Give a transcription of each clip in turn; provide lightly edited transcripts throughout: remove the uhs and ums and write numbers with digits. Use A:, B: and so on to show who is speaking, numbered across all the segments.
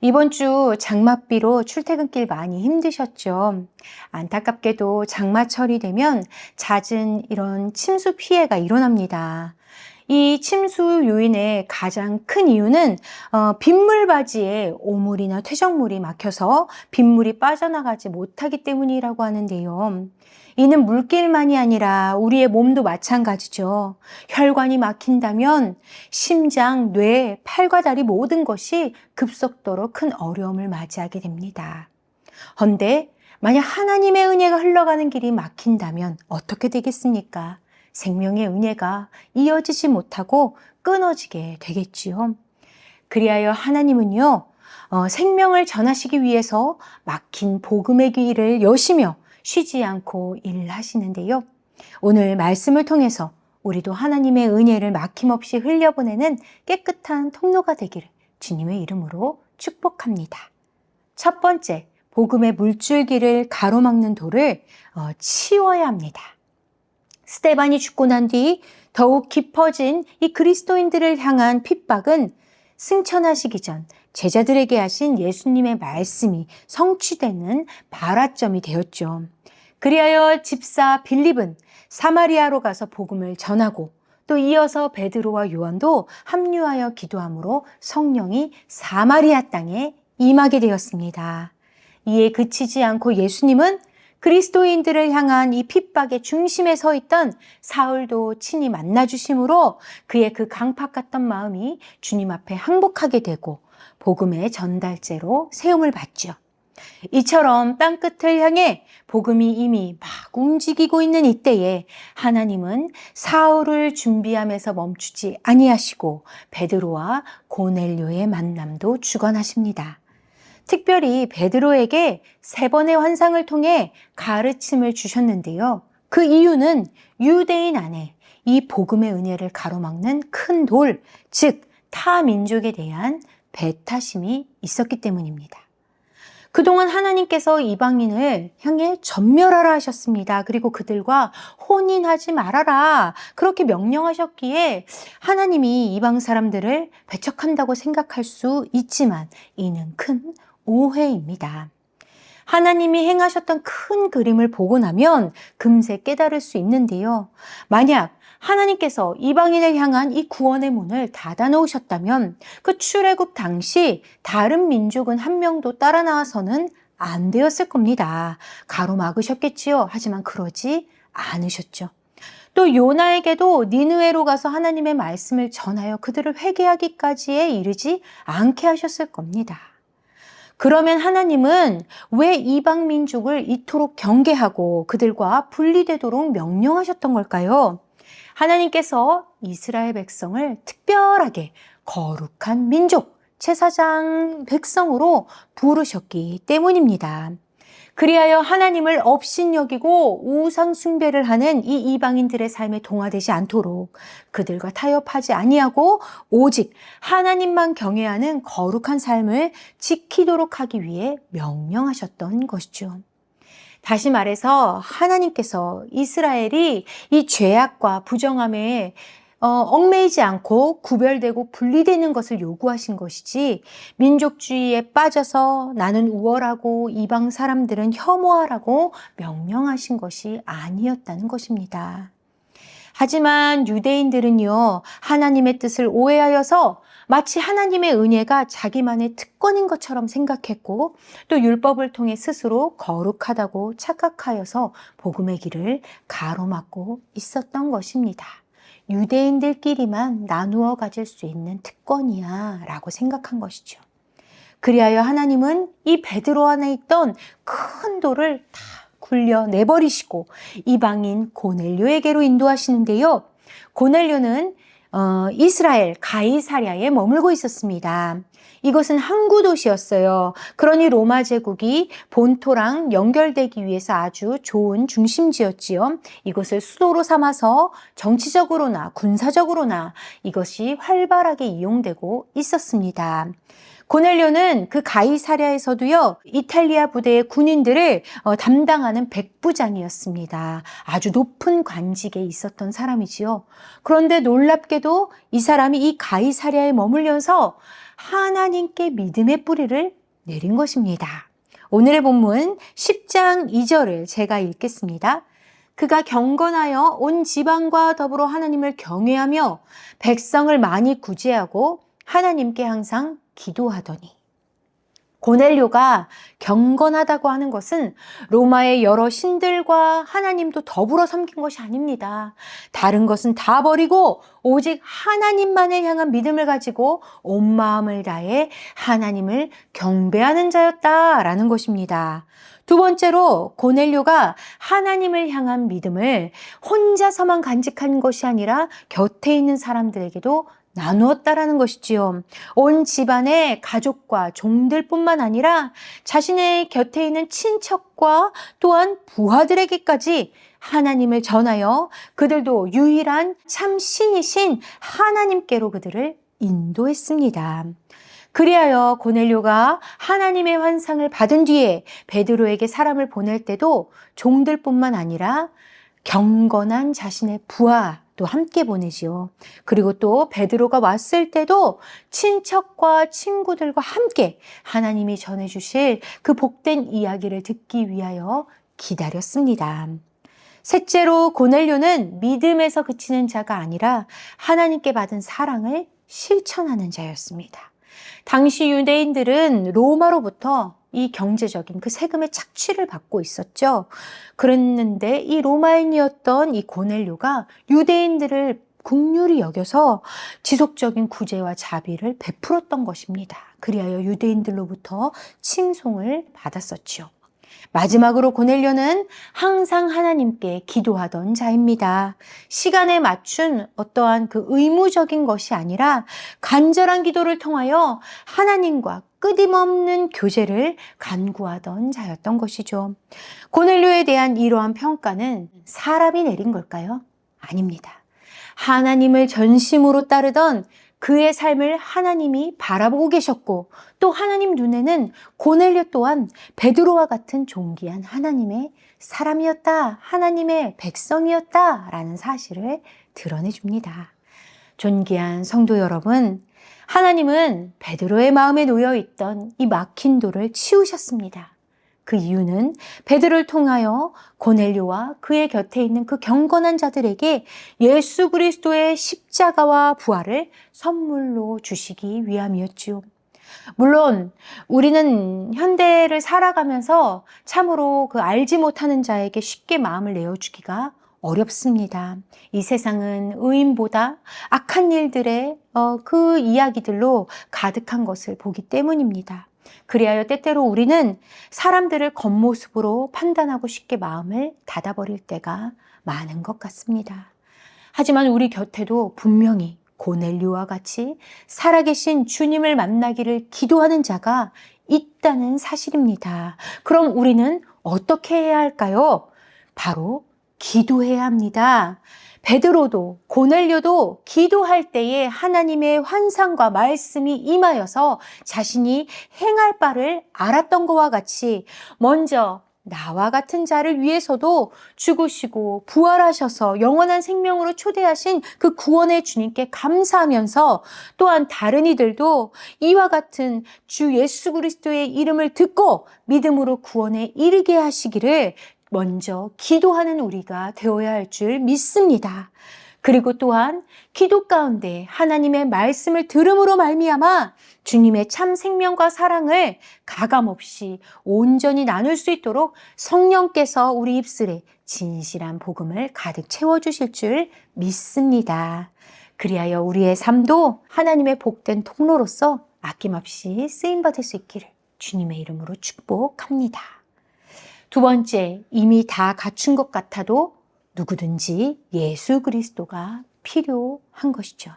A: 이번 주 장맛비로 출퇴근길 많이 힘드셨죠? 안타깝게도 장마철이 되면 잦은 이런 침수 피해가 일어납니다. 이 침수 요인의 가장 큰 이유는 빗물바지에 오물이나 퇴적물이 막혀서 빗물이 빠져나가지 못하기 때문이라고 하는데요. 이는 물길만이 아니라 우리의 몸도 마찬가지죠. 혈관이 막힌다면 심장, 뇌, 팔과 다리 모든 것이 급속도로 큰 어려움을 맞이하게 됩니다. 헌데 만약 하나님의 은혜가 흘러가는 길이 막힌다면 어떻게 되겠습니까? 생명의 은혜가 이어지지 못하고 끊어지게 되겠지요. 그리하여 하나님은요, 생명을 전하시기 위해서 막힌 복음의 길을 여시며 쉬지 않고 일하시는데요. 오늘 말씀을 통해서 우리도 하나님의 은혜를 막힘없이 흘려보내는 깨끗한 통로가 되기를 주님의 이름으로 축복합니다. 첫 번째, 복음의 물줄기를 가로막는 돌을 치워야 합니다. 스데반이 죽고 난 뒤 더욱 깊어진 이 그리스도인들을 향한 핍박은 승천하시기 전 제자들에게 하신 예수님의 말씀이 성취되는 발화점이 되었죠. 그리하여 집사 빌립은 사마리아로 가서 복음을 전하고 또 이어서 베드로와 요한도 합류하여 기도함으로 성령이 사마리아 땅에 임하게 되었습니다. 이에 그치지 않고 예수님은 그리스도인들을 향한 이 핍박의 중심에 서 있던 사울도 친히 만나주심으로 그의 그 강팍 같던 마음이 주님 앞에 항복하게 되고 복음의 전달제로 세움을 받죠. 이처럼 땅끝을 향해 복음이 이미 막 움직이고 있는 이때에 하나님은 사울을 준비함에서 멈추지 아니하시고 베드로와 고넬료의 만남도 주관하십니다. 특별히 베드로에게 3번의 환상을 통해 가르침을 주셨는데요. 그 이유는 유대인 안에 이 복음의 은혜를 가로막는 큰 돌, 즉 타민족에 대한 배타심이 있었기 때문입니다. 그동안 하나님께서 이방인을 향해 전멸하라 하셨습니다. 그리고 그들과 혼인하지 말아라 그렇게 명령하셨기에 하나님이 이방 사람들을 배척한다고 생각할 수 있지만 이는 큰 오해입니다. 하나님이 행하셨던 큰 그림을 보고 나면 금세 깨달을 수 있는데요. 만약 하나님께서 이방인을 향한 이 구원의 문을 닫아 놓으셨다면 그 출애굽 당시 다른 민족은 한 명도 따라 나와서는 안 되었을 겁니다. 가로막으셨겠지요. 하지만 그러지 않으셨죠. 또 요나에게도 니느웨로 가서 하나님의 말씀을 전하여 그들을 회개하기까지에 이르지 않게 하셨을 겁니다. 그러면 하나님은 왜 이방 민족을 이토록 경계하고 그들과 분리되도록 명령하셨던 걸까요? 하나님께서 이스라엘 백성을 특별하게 거룩한 민족, 제사장 백성으로 부르셨기 때문입니다. 그리하여 하나님을 업신여기고 우상 숭배를 하는 이 이방인들의 삶에 동화되지 않도록 그들과 타협하지 아니하고 오직 하나님만 경외하는 거룩한 삶을 지키도록 하기 위해 명령하셨던 것이죠. 다시 말해서 하나님께서 이스라엘이 이 죄악과 부정함에 얽매이지 않고 구별되고 분리되는 것을 요구하신 것이지 민족주의에 빠져서 나는 우월하고 이방 사람들은 혐오하라고 명령하신 것이 아니었다는 것입니다. 하지만 유대인들은요, 하나님의 뜻을 오해하여서 마치 하나님의 은혜가 자기만의 특권인 것처럼 생각했고 또 율법을 통해 스스로 거룩하다고 착각하여서 복음의 길을 가로막고 있었던 것입니다. 유대인들끼리만 나누어 가질 수 있는 특권이야 라고 생각한 것이죠. 그리하여 하나님은 이 베드로 안에 있던 큰 돌을 다 굴려 내버리시고 이방인 고넬료에게로 인도하시는데요. 고넬료는 이스라엘 가이사랴에 머물고 있었습니다. 이것은 항구 도시였어요. 그러니 로마 제국이 본토랑 연결되기 위해서 아주 좋은 중심지였지요. 이것을 수도로 삼아서 정치적으로나 군사적으로나 이것이 활발하게 이용되고 있었습니다. 고넬료는 그 가이사랴에서도요, 이탈리아 부대의 군인들을 담당하는 백부장이었습니다. 아주 높은 관직에 있었던 사람이지요. 그런데 놀랍게도 이 사람이 이 가이사랴에 머물면서 하나님께 믿음의 뿌리를 내린 것입니다. 오늘의 본문 10장 2절을 제가 읽겠습니다. 그가 경건하여 온 지방과 더불어 하나님을 경외하며 백성을 많이 구제하고 하나님께 항상 기도하더니. 고넬료가 경건하다고 하는 것은 로마의 여러 신들과 하나님도 더불어 섬긴 것이 아닙니다. 다른 것은 다 버리고 오직 하나님만을 향한 믿음을 가지고 온 마음을 다해 하나님을 경배하는 자였다라는 것입니다. 두 번째로 고넬료가 하나님을 향한 믿음을 혼자서만 간직한 것이 아니라 곁에 있는 사람들에게도 나누었다라는 것이지요. 온 집안의 가족과 종들뿐만 아니라 자신의 곁에 있는 친척과 또한 부하들에게까지 하나님을 전하여 그들도 유일한 참 신이신 하나님께로 그들을 인도했습니다. 그리하여 고넬료가 하나님의 환상을 받은 뒤에 베드로에게 사람을 보낼 때도 종들뿐만 아니라 경건한 자신의 부하도 함께 보내지요. 그리고 또 베드로가 왔을 때도 친척과 친구들과 함께 하나님이 전해주실 그 복된 이야기를 듣기 위하여 기다렸습니다. 셋째로 고넬료는 믿음에서 그치는 자가 아니라 하나님께 받은 사랑을 실천하는 자였습니다. 당시 유대인들은 로마로부터 이 경제적인 그 세금의 착취를 받고 있었죠. 그랬는데 이 로마인이었던 이 고넬료가 유대인들을 긍휼히 여겨서 지속적인 구제와 자비를 베풀었던 것입니다. 그리하여 유대인들로부터 칭송을 받았었죠. 마지막으로 고넬료는 항상 하나님께 기도하던 자입니다. 시간에 맞춘 어떠한 그 의무적인 것이 아니라 간절한 기도를 통하여 하나님과 끊임없는 교제를 간구하던 자였던 것이죠. 고넬료에 대한 이러한 평가는 사람이 내린 걸까요? 아닙니다. 하나님을 전심으로 따르던 그의 삶을 하나님이 바라보고 계셨고 또 하나님 눈에는 고넬료 또한 베드로와 같은 존귀한 하나님의 사람이었다, 하나님의 백성이었다라는 사실을 드러내 줍니다. 존귀한 성도 여러분, 하나님은 베드로의 마음에 놓여 있던 이 막힌 돌을 치우셨습니다. 그 이유는 베드로를 통하여 고넬료와 그의 곁에 있는 그 경건한 자들에게 예수 그리스도의 십자가와 부활을 선물로 주시기 위함이었지요. 물론 우리는 현대를 살아가면서 참으로 그 알지 못하는 자에게 쉽게 마음을 내어주기가 어렵습니다. 이 세상은 의인보다 악한 일들의 그 이야기들로 가득한 것을 보기 때문입니다. 그리하여 때때로 우리는 사람들을 겉모습으로 판단하고 쉽게 마음을 닫아버릴 때가 많은 것 같습니다. 하지만 우리 곁에도 분명히 고넬료와 같이 살아계신 주님을 만나기를 기도하는 자가 있다는 사실입니다. 그럼 우리는 어떻게 해야 할까요? 바로 기도해야 합니다. 베드로도 고넬료도 기도할 때에 하나님의 환상과 말씀이 임하여서 자신이 행할 바를 알았던 것과 같이 먼저 나와 같은 자를 위해서도 죽으시고 부활하셔서 영원한 생명으로 초대하신 그 구원의 주님께 감사하면서 또한 다른 이들도 이와 같은 주 예수 그리스도의 이름을 듣고 믿음으로 구원에 이르게 하시기를 먼저 기도하는 우리가 되어야 할 줄 믿습니다. 그리고 또한 기도 가운데 하나님의 말씀을 들음으로 말미암아 주님의 참 생명과 사랑을 가감없이 온전히 나눌 수 있도록 성령께서 우리 입술에 진실한 복음을 가득 채워주실 줄 믿습니다. 그리하여 우리의 삶도 하나님의 복된 통로로서 아낌없이 쓰임받을 수 있기를 주님의 이름으로 축복합니다. 두 번째, 이미 다 갖춘 것 같아도 누구든지 예수 그리스도가 필요한 것이죠.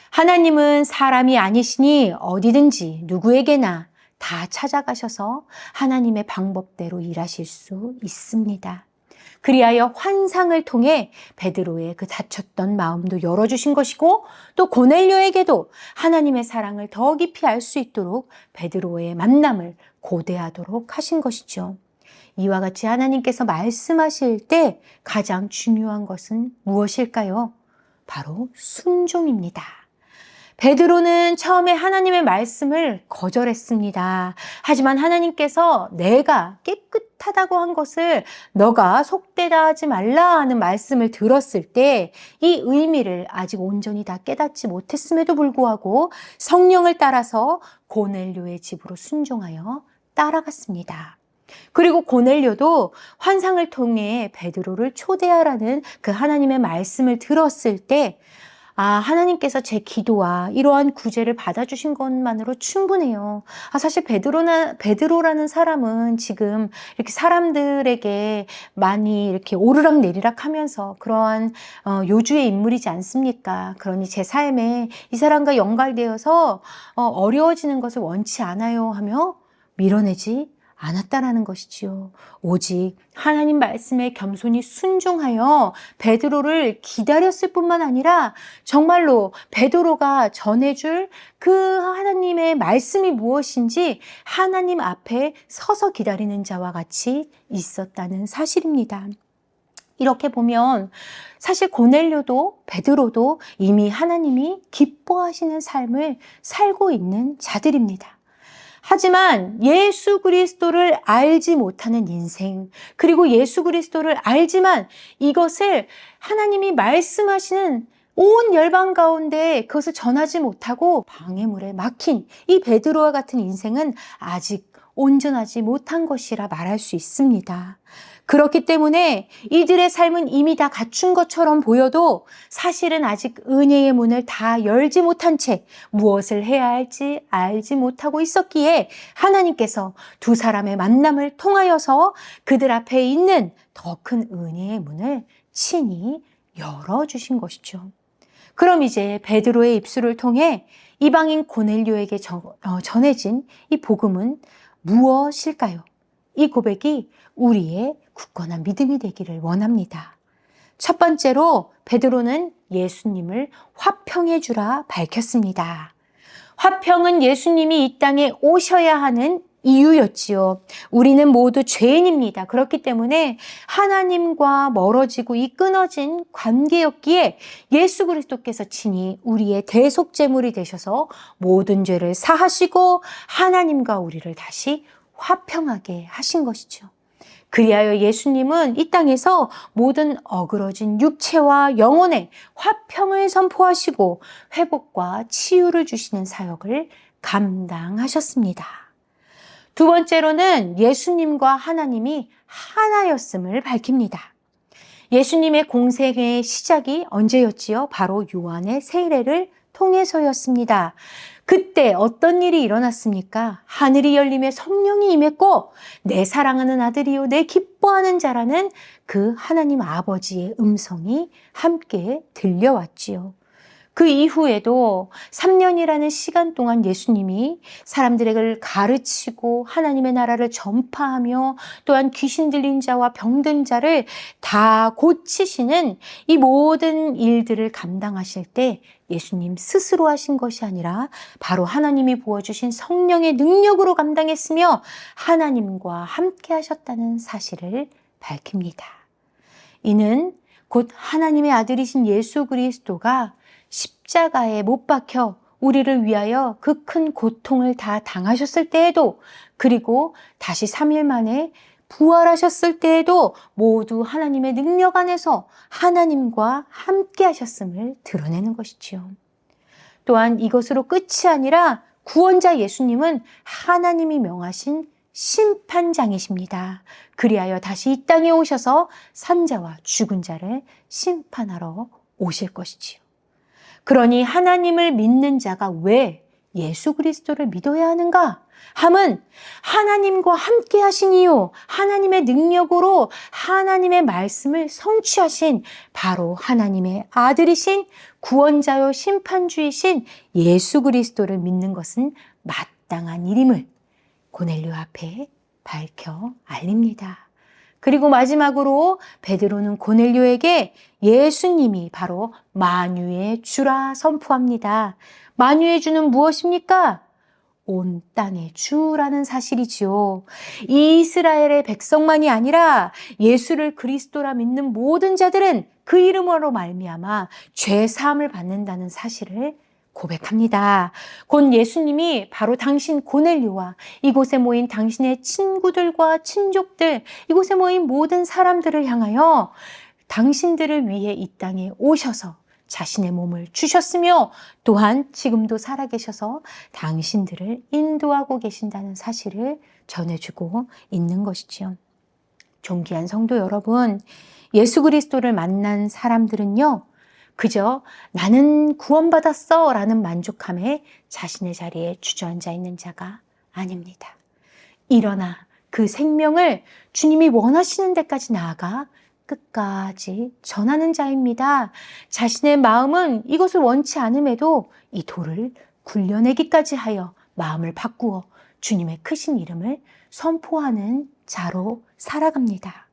A: 하나님은 사람이 아니시니 어디든지 누구에게나 다 찾아가셔서 하나님의 방법대로 일하실 수 있습니다. 그리하여 환상을 통해 베드로의 그 닫혔던 마음도 열어주신 것이고 또 고넬료에게도 하나님의 사랑을 더 깊이 알 수 있도록 베드로의 만남을 고대하도록 하신 것이죠. 이와 같이 하나님께서 말씀하실 때 가장 중요한 것은 무엇일까요? 바로 순종입니다. 베드로는 처음에 하나님의 말씀을 거절했습니다. 하지만 하나님께서 내가 깨끗하다고 한 것을 너가 속되다 하지 말라 하는 말씀을 들었을 때 이 의미를 아직 온전히 다 깨닫지 못했음에도 불구하고 성령을 따라서 고넬료의 집으로 순종하여 따라갔습니다. 그리고 고넬료도 환상을 통해 베드로를 초대하라는 그 하나님의 말씀을 들었을 때 하나님께서 제 기도와 이러한 구제를 받아주신 것만으로 충분해요. 사실 베드로라는 사람은 지금 이렇게 사람들에게 많이 이렇게 오르락 내리락 하면서 그러한 요주의 인물이지 않습니까? 그러니 제 삶에 이 사람과 연관되어서 어려워지는 것을 원치 않아요 하며 밀어내지 않았다라는 것이지요. 오직 하나님 말씀에 겸손히 순종하여 베드로를 기다렸을 뿐만 아니라 정말로 베드로가 전해줄 그 하나님의 말씀이 무엇인지 하나님 앞에 서서 기다리는 자와 같이 있었다는 사실입니다. 이렇게 보면 사실 고넬료도 베드로도 이미 하나님이 기뻐하시는 삶을 살고 있는 자들입니다. 하지만 예수 그리스도를 알지 못하는 인생, 그리고 예수 그리스도를 알지만 이것을 하나님이 말씀하시는 온 열방 가운데 그것을 전하지 못하고 방해물에 막힌 이 베드로와 같은 인생은 아직 온전하지 못한 것이라 말할 수 있습니다. 그렇기 때문에 이들의 삶은 이미 다 갖춘 것처럼 보여도 사실은 아직 은혜의 문을 다 열지 못한 채 무엇을 해야 할지 알지 못하고 있었기에 하나님께서 두 사람의 만남을 통하여서 그들 앞에 있는 더 큰 은혜의 문을 친히 열어주신 것이죠. 그럼 이제 베드로의 입술을 통해 이방인 고넬료에게 전해진 이 복음은 무엇일까요? 이 고백이 우리의 굳건한 믿음이 되기를 원합니다. 첫 번째로 베드로는 예수님을 화평해 주라 밝혔습니다. 화평은 예수님이 이 땅에 오셔야 하는 이유였지요. 우리는 모두 죄인입니다. 그렇기 때문에 하나님과 멀어지고 이 끊어진 관계였기에 예수 그리스도께서 친히 우리의 대속제물이 되셔서 모든 죄를 사하시고 하나님과 우리를 다시 화평하게 하신 것이죠. 그리하여 예수님은 이 땅에서 모든 어그러진 육체와 영혼의 화평을 선포하시고 회복과 치유를 주시는 사역을 감당하셨습니다. 두 번째로는 예수님과 하나님이 하나였음을 밝힙니다. 예수님의 공생의 시작이 언제였지요? 바로 요한의 세례를 통해서였습니다. 그때 어떤 일이 일어났습니까? 하늘이 열리며 성령이 임했고 내 사랑하는 아들이요 내 기뻐하는 자라는 그 하나님 아버지의 음성이 함께 들려왔지요. 그 이후에도 3년이라는 시간 동안 예수님이 사람들에게 가르치고 하나님의 나라를 전파하며 또한 귀신 들린 자와 병든 자를 다 고치시는 이 모든 일들을 감당하실 때 예수님 스스로 하신 것이 아니라 바로 하나님이 부어주신 성령의 능력으로 감당했으며 하나님과 함께 하셨다는 사실을 밝힙니다. 이는 곧 하나님의 아들이신 예수 그리스도가 십자가에 못 박혀 우리를 위하여 그 큰 고통을 다 당하셨을 때에도 그리고 다시 3일 만에 부활하셨을 때에도 모두 하나님의 능력 안에서 하나님과 함께 하셨음을 드러내는 것이지요. 또한 이것으로 끝이 아니라 구원자 예수님은 하나님이 명하신 심판장이십니다. 그리하여 다시 이 땅에 오셔서 산자와 죽은 자를 심판하러 오실 것이지요. 그러니 하나님을 믿는 자가 왜 예수 그리스도를 믿어야 하는가? 함은 하나님과 함께 하신 이유, 하나님의 능력으로 하나님의 말씀을 성취하신 바로 하나님의 아들이신 구원자요 심판주이신 예수 그리스도를 믿는 것은 마땅한 일임을 고넬료 앞에 밝혀 알립니다. 그리고 마지막으로 베드로는 고넬료에게 예수님이 바로 만유의 주라 선포합니다. 만유의 주는 무엇입니까? 온 땅의 주라는 사실이지요. 이스라엘의 백성만이 아니라 예수를 그리스도라 믿는 모든 자들은 그 이름으로 말미암아 죄 사함을 받는다는 사실을 고백합니다. 곧 예수님이 바로 당신 고넬료와 이곳에 모인 당신의 친구들과 친족들, 이곳에 모인 모든 사람들을 향하여 당신들을 위해 이 땅에 오셔서 자신의 몸을 주셨으며 또한 지금도 살아계셔서 당신들을 인도하고 계신다는 사실을 전해주고 있는 것이지요. 존귀한 성도 여러분, 예수 그리스도를 만난 사람들은요, 그저 나는 구원받았어 라는 만족함에 자신의 자리에 주저앉아 있는 자가 아닙니다. 일어나 그 생명을 주님이 원하시는 데까지 나아가 끝까지 전하는 자입니다. 자신의 마음은 이것을 원치 않음에도 이 돌을 굴려내기까지 하여 마음을 바꾸어 주님의 크신 이름을 선포하는 자로 살아갑니다.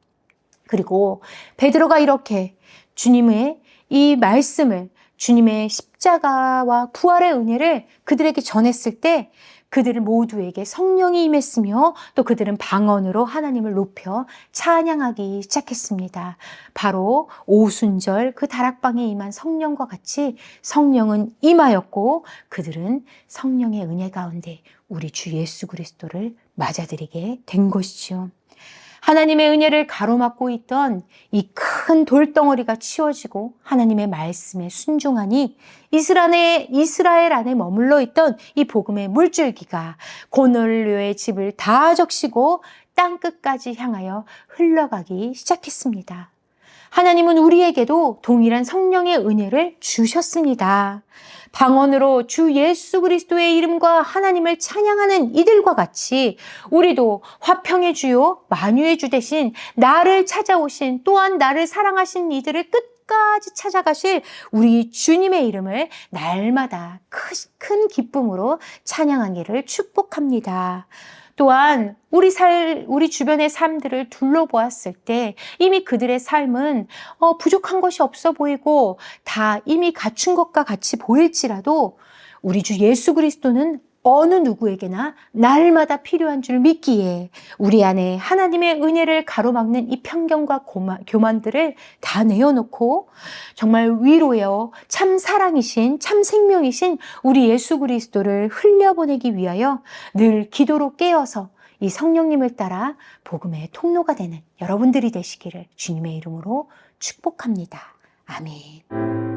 A: 그리고 베드로가 이렇게 주님의 이 말씀을, 주님의 십자가와 부활의 은혜를 그들에게 전했을 때 그들 모두에게 성령이 임했으며 또 그들은 방언으로 하나님을 높여 찬양하기 시작했습니다. 바로 오순절 그 다락방에 임한 성령과 같이 성령은 임하였고 그들은 성령의 은혜 가운데 우리 주 예수 그리스도를 맞아들이게 된 것이죠. 하나님의 은혜를 가로막고 있던 이 큰 돌덩어리가 치워지고 하나님의 말씀에 순종하니 이스라엘 안에 머물러 있던 이 복음의 물줄기가 고넬료의 집을 다 적시고 땅끝까지 향하여 흘러가기 시작했습니다. 하나님은 우리에게도 동일한 성령의 은혜를 주셨습니다. 방언으로 주 예수 그리스도의 이름과 하나님을 찬양하는 이들과 같이 우리도 화평의 주요 만유의 주 대신 나를 찾아오신 또한 나를 사랑하신 이들을 끝까지 찾아가실 우리 주님의 이름을 날마다 큰 기쁨으로 찬양하기를 축복합니다. 또한 우리 주변의 삶들을 둘러보았을 때 이미 그들의 삶은 부족한 것이 없어 보이고 다 이미 갖춘 것과 같이 보일지라도 우리 주 예수 그리스도는 어느 누구에게나 날마다 필요한 줄 믿기에 우리 안에 하나님의 은혜를 가로막는 이 편견과 교만들을 다 내어놓고 정말 위로여 참 사랑이신 참 생명이신 우리 예수 그리스도를 흘려보내기 위하여 늘 기도로 깨어서 이 성령님을 따라 복음의 통로가 되는 여러분들이 되시기를 주님의 이름으로 축복합니다. 아멘.